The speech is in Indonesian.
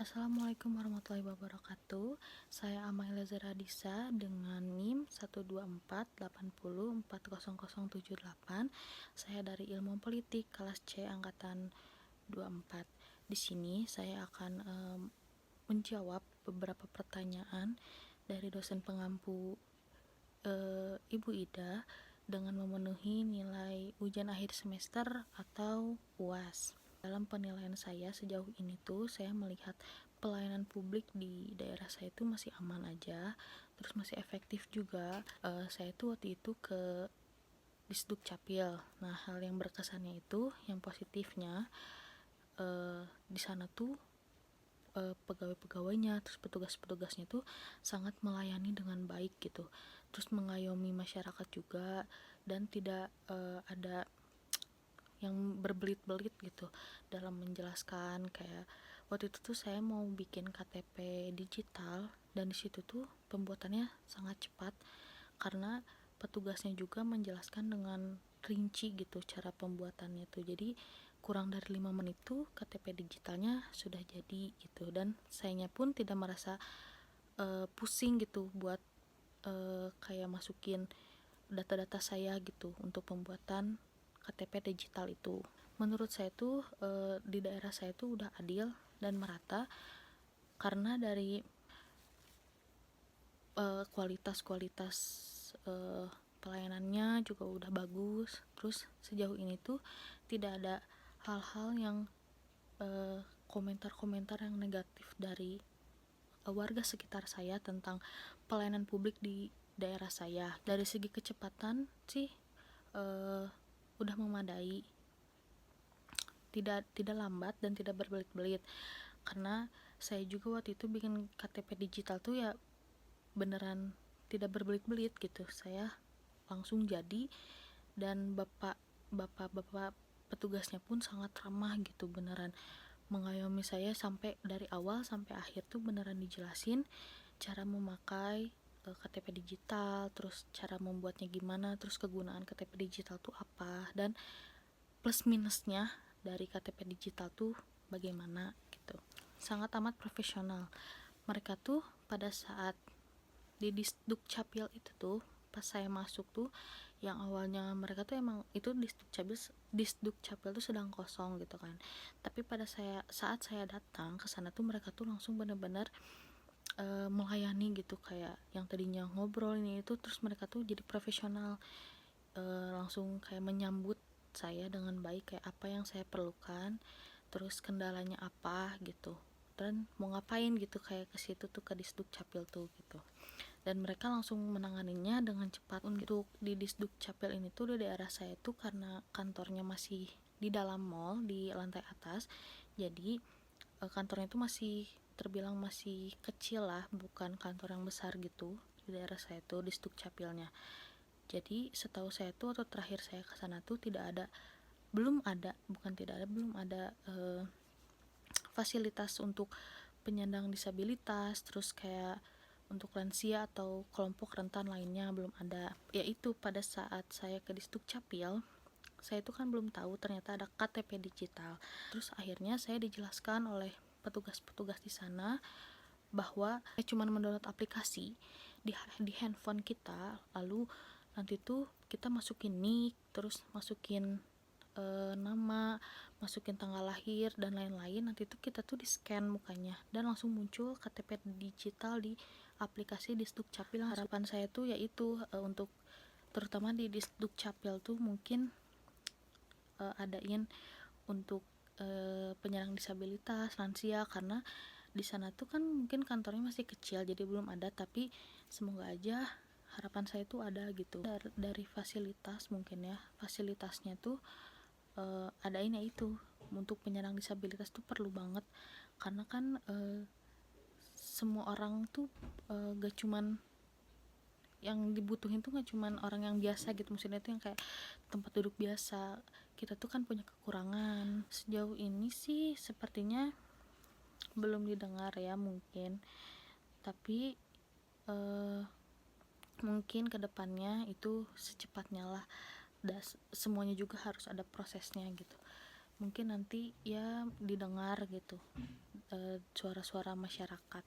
Assalamualaikum warahmatullahi wabarakatuh. Saya Amalia Zaradisa dengan NIM 124804078. Saya dari Ilmu Politik kelas C angkatan 24. Di sini saya akan menjawab beberapa pertanyaan dari dosen pengampu Ibu Ida dengan memenuhi nilai ujian akhir semester atau UAS. Dalam penilaian saya sejauh ini tuh saya melihat pelayanan publik di daerah saya itu masih aman aja, terus masih efektif juga. Saya tuh waktu itu ke Disduk Capil. Nah, hal yang berkesannya itu, yang positifnya di sana tuh pegawai-pegawainya, terus petugas-petugasnya tuh sangat melayani dengan baik gitu, terus mengayomi masyarakat juga, dan tidak ada yang berbelit-belit gitu dalam menjelaskan. Kayak waktu itu tuh saya mau bikin KTP digital, dan di situ tuh pembuatannya sangat cepat karena petugasnya juga menjelaskan dengan rinci gitu cara pembuatannya tuh. Jadi kurang dari 5 menit tuh KTP digitalnya sudah jadi gitu, dan sayanya pun tidak merasa pusing gitu buat kayak masukin data-data saya gitu untuk pembuatan KTP digital itu. Menurut saya tuh di daerah saya tuh udah adil dan merata karena dari kualitas pelayanannya juga udah bagus. Terus sejauh ini tuh tidak ada hal-hal yang komentar-komentar yang negatif dari warga sekitar saya tentang pelayanan publik di daerah saya. Dari segi kecepatan sih udah memadai, tidak lambat dan tidak berbelit-belit, karena saya juga waktu itu bikin KTP digital tuh ya beneran tidak berbelit-belit gitu. Saya langsung jadi, dan bapak petugasnya pun sangat ramah gitu, beneran mengayomi saya sampai dari awal sampai akhir tuh beneran dijelasin cara memakai KTP digital, terus cara membuatnya gimana, terus kegunaan KTP digital tuh apa, dan plus minusnya dari KTP digital tuh bagaimana gitu. Sangat amat profesional. Mereka tuh pada saat di Disduk Capil itu tuh, pas saya masuk tuh, yang awalnya mereka tuh emang itu Disduk Capil tuh sedang kosong gitu kan. Tapi pada saat saya datang ke sana tuh mereka tuh langsung benar-benar melayani gitu, kayak yang tadinya ngobrol ini itu, terus mereka tuh jadi profesional, langsung kayak menyambut saya dengan baik, kayak apa yang saya perlukan, terus kendalanya apa gitu, dan mau ngapain gitu, kayak ke situ tuh ke Disduk Capil tuh gitu. Dan mereka langsung menanganinya dengan cepat. Untuk di Disduk Capil ini tuh di daerah saya tuh karena kantornya masih di dalam mall di lantai atas, jadi kantornya tuh masih terbilang masih kecil lah, bukan kantor yang besar gitu di daerah saya tuh Disduk Capilnya. Jadi setahu saya tuh atau terakhir saya ke sana tuh belum ada fasilitas untuk penyandang disabilitas, terus kayak untuk lansia atau kelompok rentan lainnya belum ada. Yaitu pada saat saya ke Disduk Capil, saya itu kan belum tahu ternyata ada KTP digital. Terus akhirnya saya dijelaskan oleh petugas-petugas di sana bahwa cuma mendownload aplikasi di handphone kita, lalu nanti tuh kita masukin nick, terus masukin nama, masukin tanggal lahir dan lain-lain. Nanti tuh kita tuh di scan mukanya dan langsung muncul KTP digital di aplikasi Disduk Capil. Harapan saya tuh yaitu untuk terutama di Disduk Capil tuh mungkin adain untuk penyandang disabilitas, lansia, karena di sana tuh kan mungkin kantornya masih kecil jadi belum ada, tapi semoga aja harapan saya tuh ada gitu. Dari fasilitas mungkin ya, fasilitasnya tuh adain itu untuk penyandang disabilitas tuh perlu banget, karena kan semua orang tuh gak cuman yang dibutuhin tuh gak cuman orang yang biasa gitu, maksudnya tuh yang kayak tempat duduk biasa. Kita tuh kan punya kekurangan. Sejauh ini sih sepertinya belum didengar ya mungkin, tapi mungkin kedepannya itu secepatnya lah. Semuanya juga harus ada prosesnya gitu. mungkin nanti ya didengar gitu suara-suara masyarakat.